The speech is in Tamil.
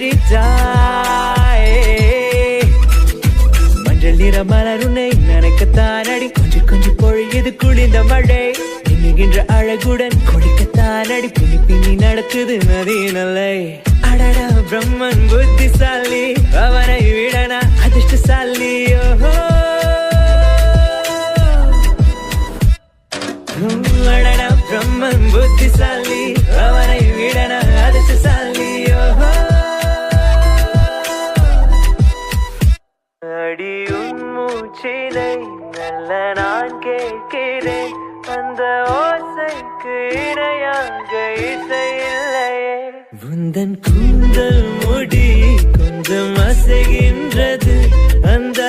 சிரித்தாய். மஞ்சள் நிற மலர் உன்னை நினைக்கத்தான் அடி, கொஞ்சம் கொஞ்சம் பொழியது குளிர்ந்த மழை. மின்னுகின்ற அழகுடன் கொடிக்கத்தான் அடி, பின்னி பின்னி நடக்குது நதி நல்லை. அடடா பிரம்மன் புத்திசாலி, அவனை விடனா அதிர்ஷ்டசாலி. ஓஹோ அடடா பிரம்மன் புத்திசாலி, அவனை விடனா அதிர்ஷ்டசாலி. ஓஹோ அடி உன் மூச்சினை நல்ல நான் கேட்கிறேன், அந்த ஓசைக்கு இணையாக இசை இல்லையே. உந்தன் கூந்தல் முடி கொஞ்சம் அசைகின்றது, அந்த